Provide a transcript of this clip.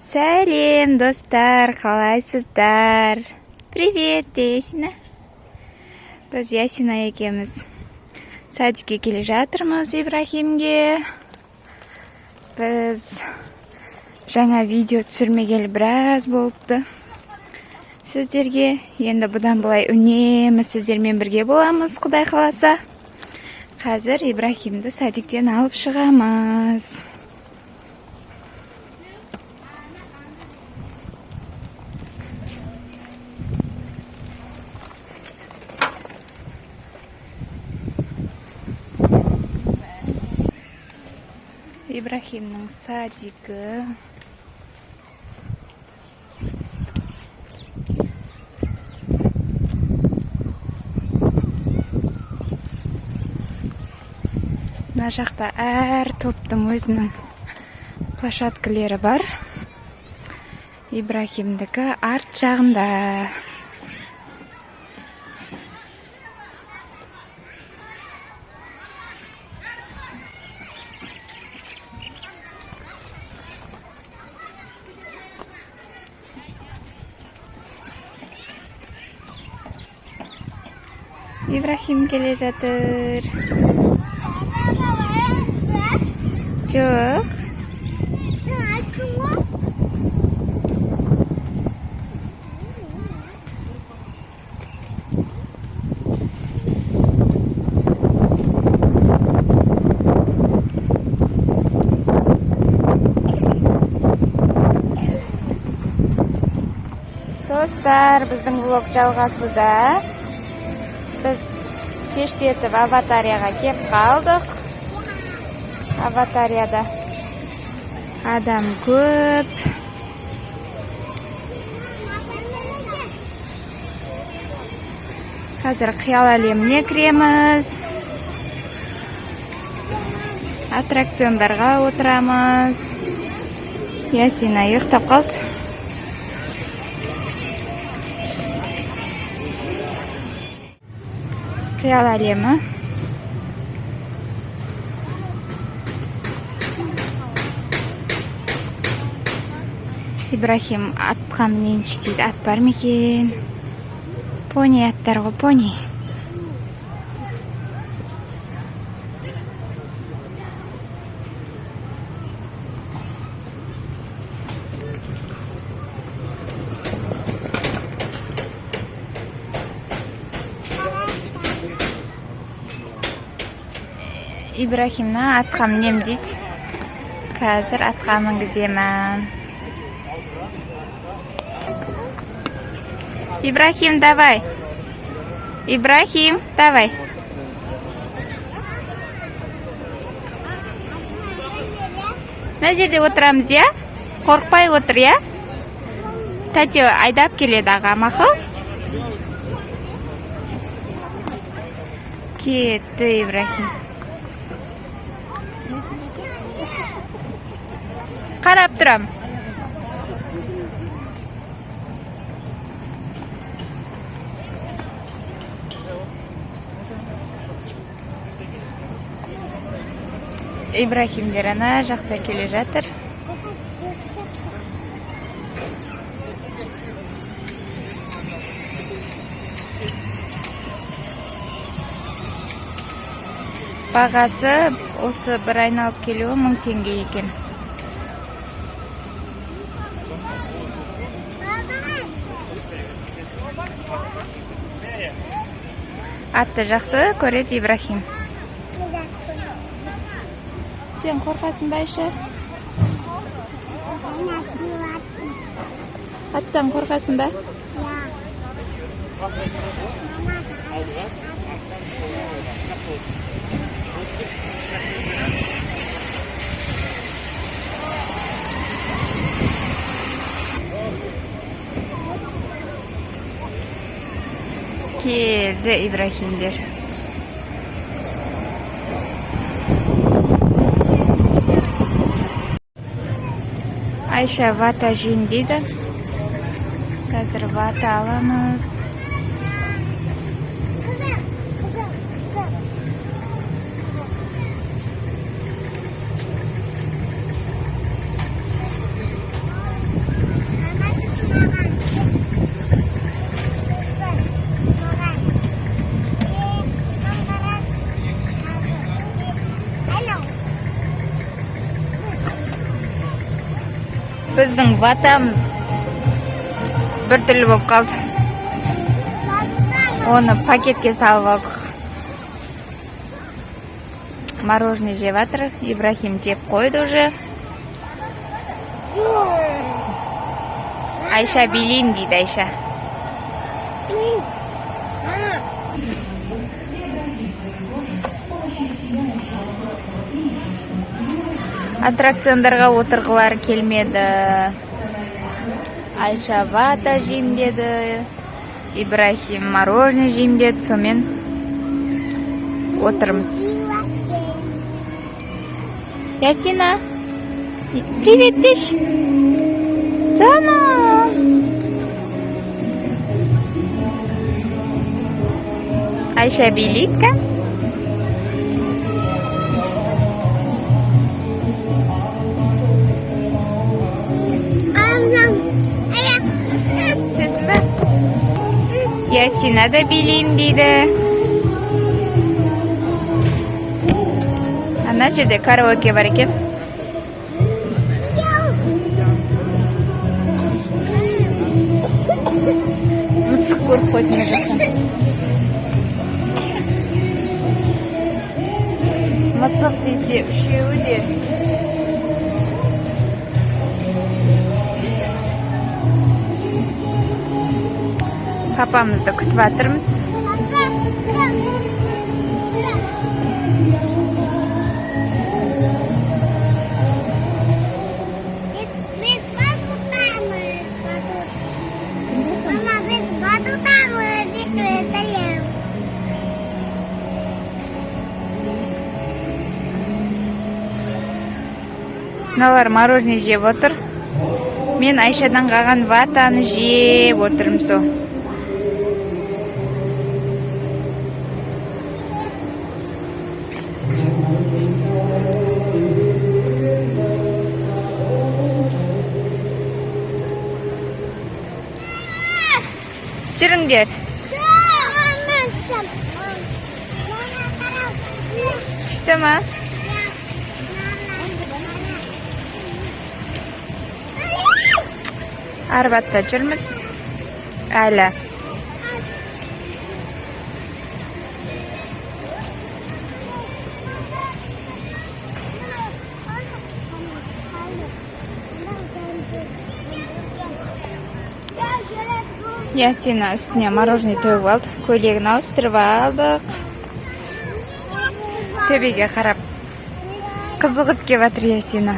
Сәлем, достар, қалайсыздар? Привет, дейсің. Біз Ясина екеміз садикке келе жатырмыз Ибрахимге. Біз жаңа видео түсірмегелі біраз болыпты сіздерге. Енді бұдан былай үнемі сіздермен бірге боламыз, Құдай қаласа. Қазір Ибрахимді садиктен алып шығамыз. Ибрахимнің садигі. Мына жақта әр топтың өзінің площадкалері бар. Ибрахимдікі арт жағында. Ибрахим келе жатыр. Жоқ. Достар, біздің влог жалғасуда. Біз кештетіп аватарияға кеп қалдық. Аватарияда адам көп. Қазір қиял әлеміне кіреміз. Аттракциондарға отырамыз. Ясина ұйықтап қалды. Қиял әлемі. Ибрахим атқа мінейінші дейді. Ат бар ма екен? Пони аттар ғой, пони. Ибрахимна атқа мінем дейді. Қазір атқа мінгіземін. Ибрахим, давай. Ибрахим, давай. Мына жерде отырамыз, я? Қорқпай отыр, я? Тәте айдап келеді аға, мақұл? Кетті Ибрахим. Қарап тұрам. Ибрахимдер ана жақта келе жатыр. Бағасы осы бір айналып келуі 1000 теңге екен. Атты жақсы көреді Ибрахим. Сен қорқасың ба Айша? Аттан қорқасың ба? Келді Ибрахимдер. Айша вата жейін дейді. Қазір вата аламыз. Біздің ватамыз бір түрлі болып қалды. Оны пакетке салып алдық. Мороженое жеп жатыр. Ибрахим жеп қойды уже. Айша билейм дейді Айша. Аттракциондарға отырғылар келмеді. Айша вата жейм деді. Ибрахим мороженое жейм деді. Сомен отырмыз. Ясина, привет, деш. Canım. Ayşe birlikte. Siz mi? Yasina da bileyim dedi. Ana жерде karaoke var ekan. Мысық көріп қойды мына жақтан. Мысық десе үшеуі де. Папамызды күтіп жатырмыз. Мыналар мороженое жеп отыр. Мен Айшадан қалған ватаны жеп отырмын со. Жүріңдер. Күшті ма? Арбатта жүрміз. Әлі. Ясина үстіне мороженое төгіп алды. Көйлегін ауыстырып алдық. Төбеге қарап қызығып кеп жатыр Ясина.